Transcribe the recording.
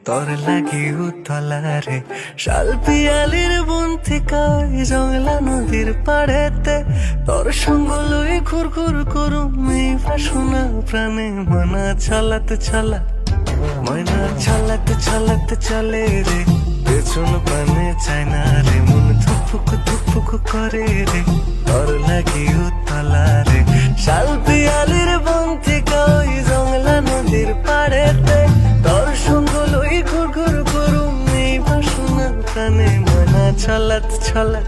তোর লাগি উতলারে শাল পিয়ালির বন থেকে জংলা নদীর পাড়েতে তোর সঙ্গ লই ঘুর ঘুর করুম এই বাসনা প্রাণে মনা ছলাতে ছলা ময়না ছলাতে ছলাতে চলে রে পেছন পানে চায় না রে মন ধুকফুক করে রে তোর লাগি উতলারে শাল পিয়ালির বন থেকে ওই জংলা নদীর পাড়েতে তোর সঙ্গ লই ঘুর ঘুর করুম এই বাসনা প্রাণে মনা ছলাতে ছলা